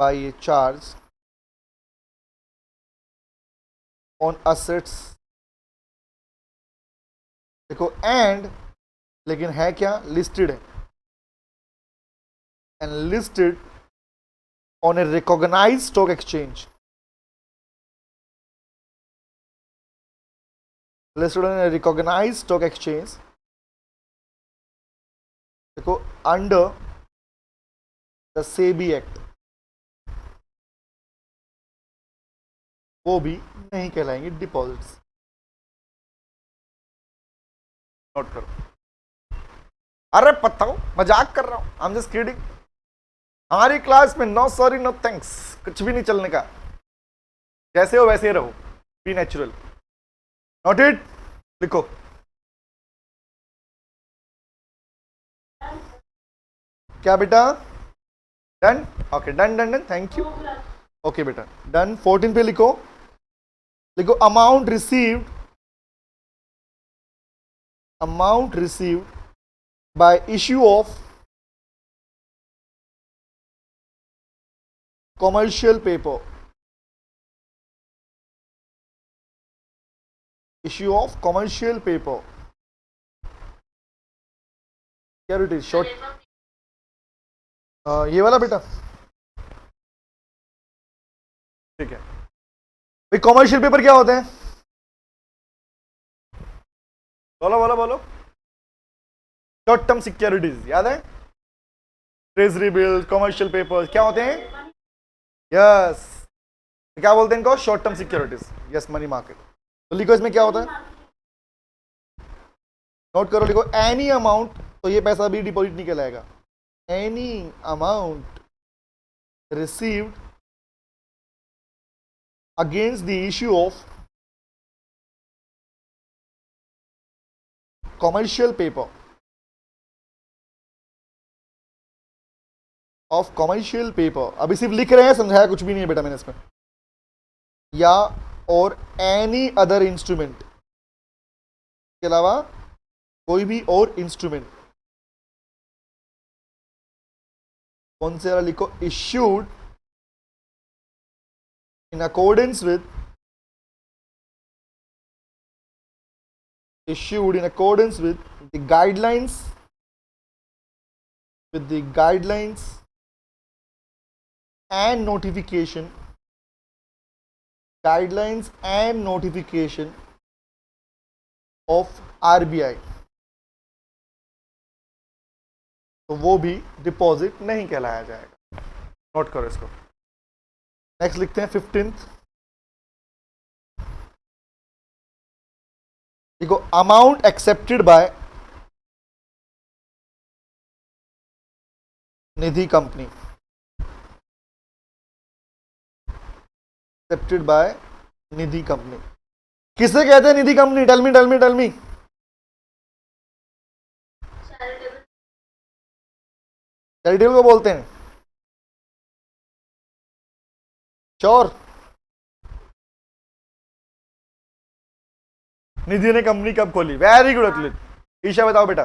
by a charge on assets, देखो एंड, लेकिन है क्या, लिस्टेड है, and listed on a recognised stock exchange, listed on a recognised stock exchange, देखो under the SEBI act, वो भी नहीं कहलाएंगे डिपॉजिट्स। नोट करो, अरे पता हो मजाक कर रहा हूं, आई एम जस्ट किडिंग। हमारी क्लास में नो सॉरी नो थैंक्स, कुछ भी नहीं चलने का, जैसे हो वैसे रहो, बी नेचुरल। नोट इट, लिखो, क्या बेटा, done, okay, done done done, thank you, okay बेटा डन। 14 पे लिखो, लिखो amount received, amount received bye issue of commercial paper, issue of commercial paper, क्या इट इज शॉर्ट, ये वाला बेटा, ठीक है भाई। कॉमर्शियल पेपर क्या होते हैं? बोलो बोलो बोलो। शॉर्ट टर्म सिक्योरिटीज याद है? ट्रेजरी बिल्स, कमर्शियल पेपर्स क्या होते हैं? यस, क्या बोलते हैं इनको? Short term securities. Yes, money market. तो लिखो इसमें क्या होता है, नोट करो, लिखो एनी अमाउंट, तो ये पैसा भी डिपॉजिट नहीं कहलाएगा। Any amount received against the issue of commercial paper, of commercial paper. अभी सिर्फ लिख रहे हैं, समझाया कुछ भी नहीं है बेटा मैंने इसमें। या और एनी अदर इंस्ट्रूमेंट, के अलावा कोई भी और इंस्ट्रूमेंट। कौन से वाला लिखो? Issued in accordance with, issued in accordance with the guidelines, and notification, guidelines and notification of RBI, तो वो भी डिपॉजिट नहीं कहलाया जाएगा। नोट करो इसको। नेक्स्ट लिखते हैं 15th। देखो, amount accepted by Nidhi company, accepted by Nidhi company. किसे कहते हैं Nidhi company? Tell me tell me tell me. Charitable को बोलते हैं। श्योर? निधि ने कंपनी कब खोली? वेरी गुड अतुलित। ईशा बताओ बेटा।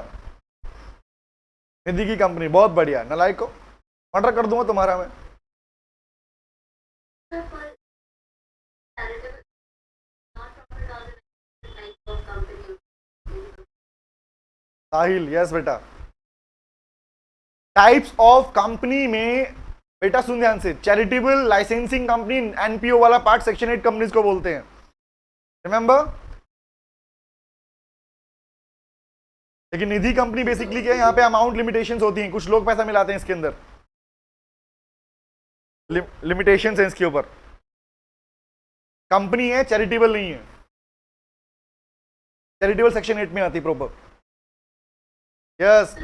निधि की कंपनी, बहुत बढ़िया। नलायक को मर्डर कर दूंगा तुम्हारा मैं। साहिल, यस बेटा। टाइप्स ऑफ कंपनी में बेटा सुन ध्यान से, चैरिटेबल, लाइसेंसिंग कंपनी, एनपीओ वाला पार्ट सेक्शन 8 कंपनीज को बोलते हैं। रिमेंबर? लेकिन निधि कंपनी बेसिकली क्या है, यहाँ पे अमाउंट लिमिटेशंस होती हैं, कुछ लोग पैसा मिलाते हैं इसके अंदर, लिमिटेशंस है इसके ऊपर। कंपनी है, चैरिटेबल नहीं है। चैरिटेबल सेक्शन 8 में आती प्रॉपर। यस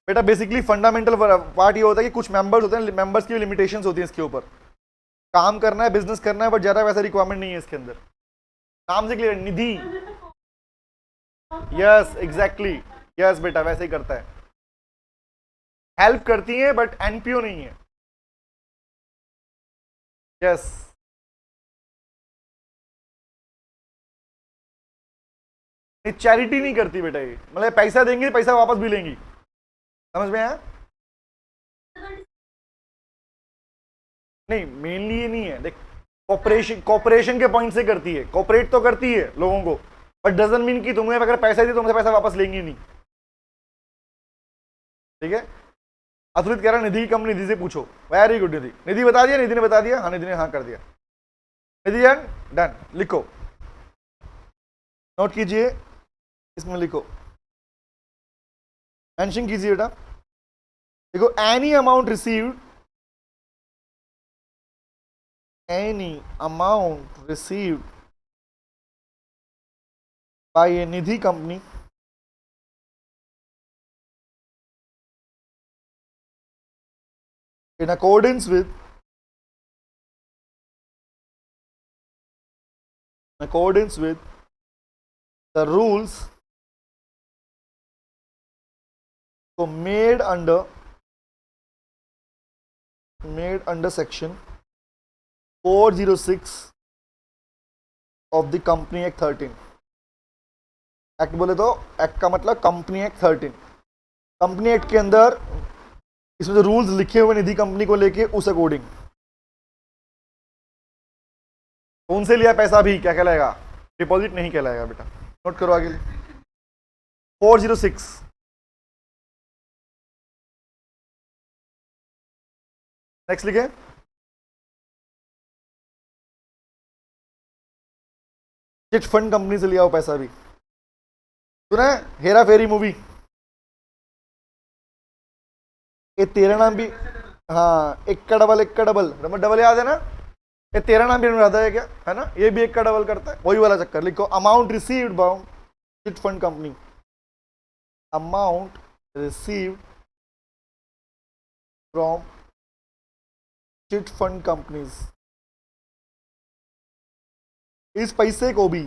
बेटा, बेसिकली फंडामेंटल पार्ट ये होता है कि कुछ मेंबर्स होते हैं, मेंबर्स की लिमिटेशंस होती हैं इसके ऊपर। काम करना है, बिजनेस करना है, बट ज्यादा वैसा रिक्वायरमेंट नहीं है इसके अंदर। नाम से क्लियर, निधि। यस एग्जैक्टली, यस बेटा वैसे ही करता है। हेल्प करती है बट एनपीओ नहीं है। यस चैरिटी नहीं करती बेटा ये, मतलब पैसा देंगे, पैसा वापस भी लेंगी। समझ में आया? नहीं, मेनली ये नहीं है। देख, कॉपरेशन के पॉइंट से करती है, कॉपरेट तो करती है लोगों को, बट डजंट मीन कि तुम्हें अगर पैसा दिए तुमसे पैसा वापस लेंगी नहीं। ठीक है? अतुलित कह रहा निधि की कंपनी, निधि से पूछो। वेरी गुड निधि। निधि बता दिया? निधि ने बता दिया? हाँ, निधि ने हाँ कर दिया। निधि डन। लिखो, नोट कीजिए, इसमें लिखो, मेंशन कीजिए बेटा। देखो, any amount received, any amount received by a Nidhi company in accordance with the rules so made under section 406 of the Company Act 13। Act बोले तो एक्ट का मतलब कंपनी एक्ट 13। कंपनी एक्ट के अंदर इसमें जो रूल्स लिखे हुए निधि कंपनी को लेके, उस अकॉर्डिंग उनसे लिया पैसा भी क्या कहलाएगा? डिपॉजिट नहीं कहलाएगा बेटा। नोट करो आगे। 406। नेक्स्ट लिखे, चिट फंड कंपनी से लिया हो पैसा भी। सुना है हेरा फेरी मूवी? ये तेरा नाम भी, हाँ, एक का डबल, एक का डबल, नंबर डबल याद है ना? ये तेरा नाम भी याद है क्या, है ना? ये भी एक का डबल करता है, वही वाला चक्कर। लिखो amount received bye chit fund company, amount received from chit fund companies. इस पैसे को भी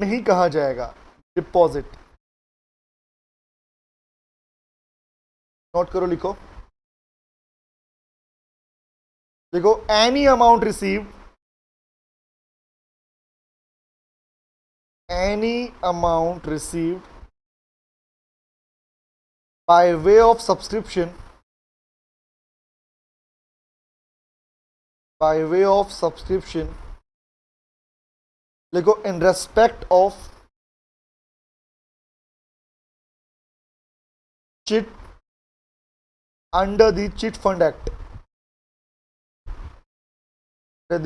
नहीं कहा जाएगा डिपॉजिट। नोट करो, लिखो, देखो any amount received, any amount received by way of subscription, by way of subscription, देखो in respect of chit under the chit fund act, the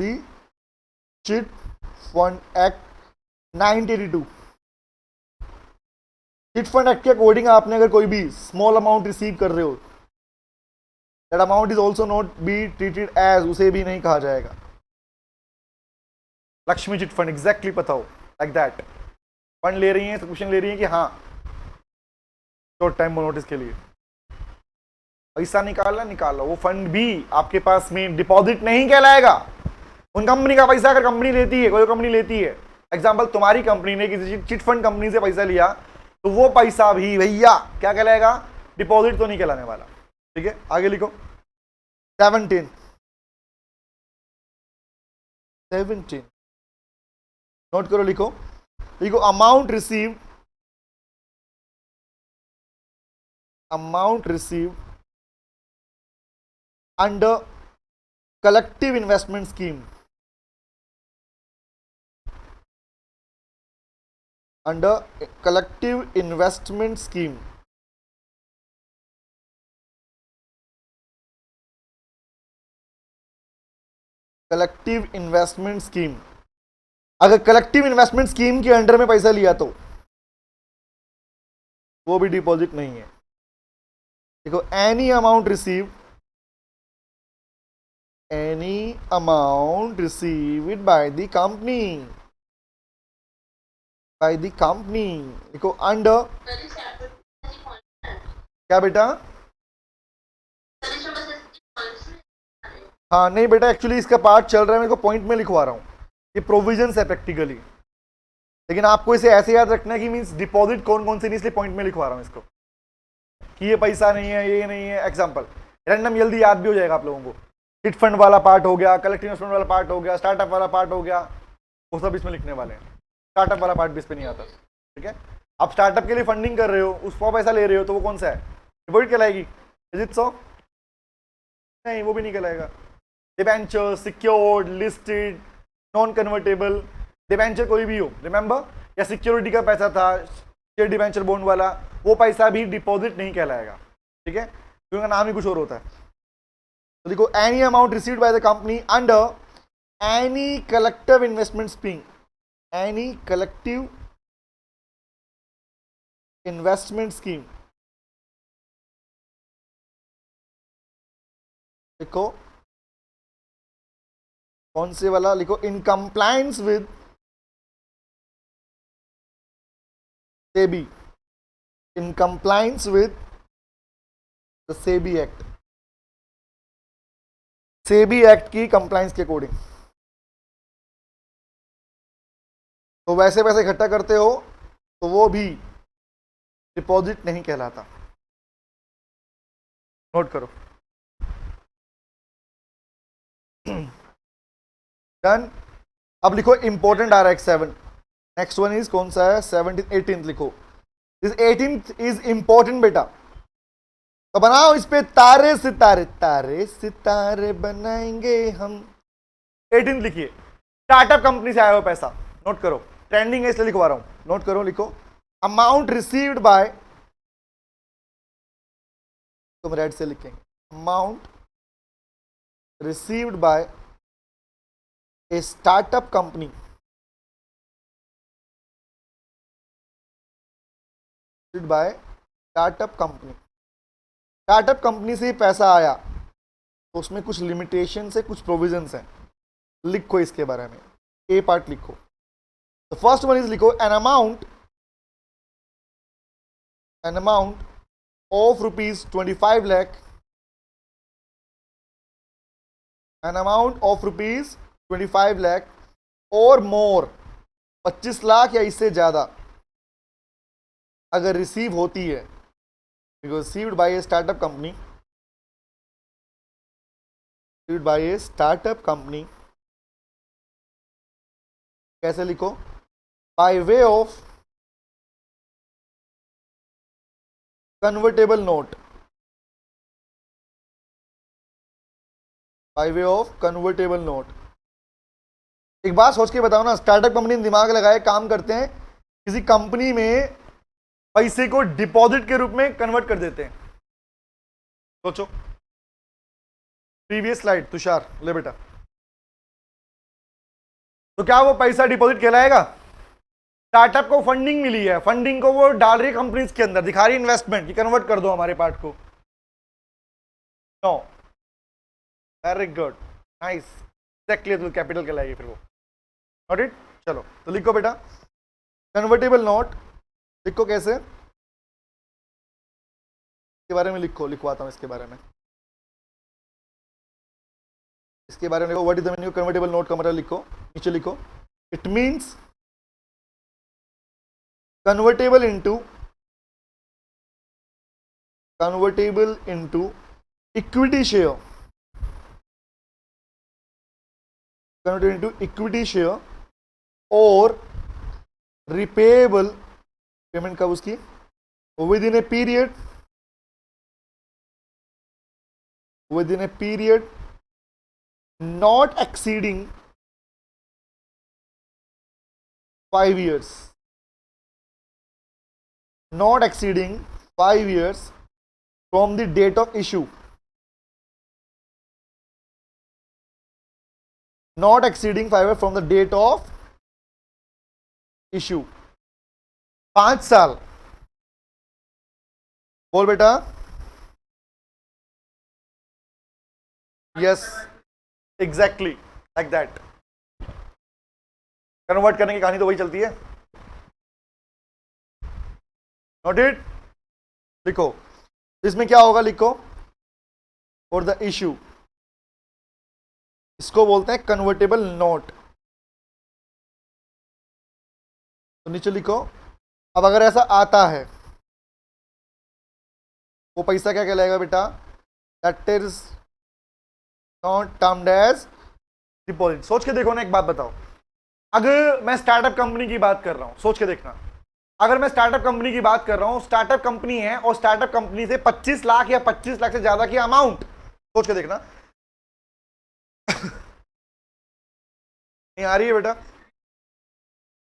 chit fund act 1982। Chit fund act के according आपने अगर कोई भी small amount receive कर रहे हो, that amount is also not be treated as, उसे भी नहीं कहा जाएगा लक्ष्मी चिट फंड। एग्जैक्टली पता हो, लाइक दैट फंड ले रही है, सब्सक्रिप्शन ले रही है कि हाँ शॉर्ट टाइम नोटिस के लिए पैसा निकाला, वो फंड भी आपके पास में डिपॉजिट नहीं कहलाएगा। उन कंपनी का पैसा अगर कंपनी लेती है, कोई कंपनी लेती है, एग्जांपल तुम्हारी कंपनी ने किसी चिट फंड कंपनी से पैसा लिया, तो वो पैसा भी भैया क्या कहलाएगा, डिपॉजिट तो नहीं कहलाने वाला। ठीक है, आगे लिखो 17 नोट करो, लिखो amount receive under collective investment scheme, under collective investment scheme, collective investment scheme. अगर कलेक्टिव इन्वेस्टमेंट स्कीम के अंडर में पैसा लिया तो वो भी डिपॉजिट नहीं है। देखो any amount received by the company, देखो अंडर, क्या बेटा? हाँ नहीं बेटा, एक्चुअली इसका पार्ट चल रहा है, मेरे को पॉइंट में लिखवा रहा हूँ, ये प्रोविजंस है प्रैक्टिकली, लेकिन आपको इसे ऐसे याद रखना है कि मींस डिपॉजिट कौन कौन से नहीं, इसलिए पॉइंट में लिखवा रहा हूँ इसको कि ये पैसा नहीं है, ये नहीं है। एग्जांपल रैंडम जल्दी याद भी हो जाएगा आप लोगों को। चिट फंड वाला पार्ट हो गया, कलेक्टिव इन्वेस्टमेंट वाला पार्ट हो गया, स्टार्टअप वाला पार्ट हो गया, वो सब इसमें लिखने वाले हैं। स्टार्टअप वाला पार्ट भी इस पे नहीं आता। ठीक है, आप स्टार्टअप के लिए फंडिंग कर रहे हो, उसको पैसा ले रहे हो, तो वो कौन सा है, डिपॉजिट कहलाएगी? Is it so? नहीं, वो भी नहीं कहलाएगा। Debenture, secured, listed, non convertible, debenture कोई भी हो, रिमेंबर, या सिक्योरिटी का पैसा था, शेयर डिबेंचर बॉन्ड वाला, वो पैसा भी डिपॉजिट नहीं कहलाएगा। ठीक है, क्योंकि नाम ही कुछ और होता है। तो देखो any amount received by the company under any collective investment scheme, any collective investment scheme, लिखो कौन से वाला, लिखो in compliance with SEBI, in compliance with the SEBI act, SEBI act की कंप्लायंस के अकॉर्डिंग। तो वैसे पैसे इकट्ठा करते हो तो वो भी डिपॉजिट नहीं कहलाता। नोट करो, डन। अब लिखो इंपॉर्टेंट आ रहा है 7, नेक्स्ट वन इज कौन सा है, 17, 18 लिखो। दिस 18th इज इंपॉर्टेंट बेटा, तो बनाओ इस पे तारे सितारे, तारे सितारे बनाएंगे हम। 18 लिखिए, स्टार्टअप कंपनी से आया हुआ पैसा, नोट करो, ट्रेंडिंग है इसलिए लिखवा रहा हूं, नोट करो, लिखो अमाउंट रिसीव्ड बाय, तुम रेड से लिखेंगे, amount received bye a startup company, issued by startup company. Startup company से पैसा आया तो उसमें कुछ लिमिटेशन है, कुछ प्रोविजंस हैं, लिखो इसके बारे में। ए पार्ट लिखो। द फर्स्ट वन इज लिखो an amount of ₹25 lakh, an amount of ₹25 lakh और मोर, 25 लाख या इससे ज्यादा अगर रिसीव होती है, received by a startup company, received by a startup company, कैसे लिखो? Bye way of convertible note, bye way of convertible note. एक बात सोच के बताओ ना, स्टार्टअप कंपनी ने दिमाग लगाए काम करते हैं, किसी कंपनी में पैसे को डिपॉजिट के रूप में कन्वर्ट कर देते हैं। सोचो। प्रीवियस स्लाइड तुषार ले बेटा। तो क्या वो पैसा डिपॉजिट कहलाएगा? स्टार्टअप को फंडिंग मिली है, फंडिंग को वो डाल रही कंपनीज के अंदर, दिखा रही इन्वेस्टमेंट की कन्वर्ट कर दो हमारे पार्ट को। No, very good, nice, exactly तो कैपिटल कहलाएगी फिर वो। Not it? चलो तो लिखो बेटा कन्वर्टेबल नोट, लिखो कैसे, इसके बारे में लिखो, लिखवाता हूं इसके बारे में। इसके बारे में लिखो, what is the meaning of convertible note का मतलब लिखो, नीचे लिखो। It means convertible into equity share, convertible into equity share और repayable पेमेंट कब उसकी? within a period not exceeding 5 years, not exceeding 5 years from the date of issue, not exceeding 5 years from the date of issue। 5 साल। बोल बेटा। Yes, exactly like that. Convert करने की कहानी तो वही चलती है। Note it? लिखो इसमें क्या होगा, लिखो फॉर द इश्यू, इसको बोलते हैं कन्वर्टेबल नोट। तो नीचे लिखो। अब अगर ऐसा आता है वो पैसा क्या कहलाएगा बेटा? That is not termed as deposit. सोच के देखो ना, एक बात बताओ, अगर मैं स्टार्टअप कंपनी की बात कर रहा हूं, सोच के देखना, अगर मैं स्टार्टअप कंपनी की बात कर रहा हूं, स्टार्टअप कंपनी है और स्टार्टअप कंपनी से 25 लाख या 25 लाख से ज्यादा की अमाउंट, सोच के देखना। नहीं आ रही है बेटा?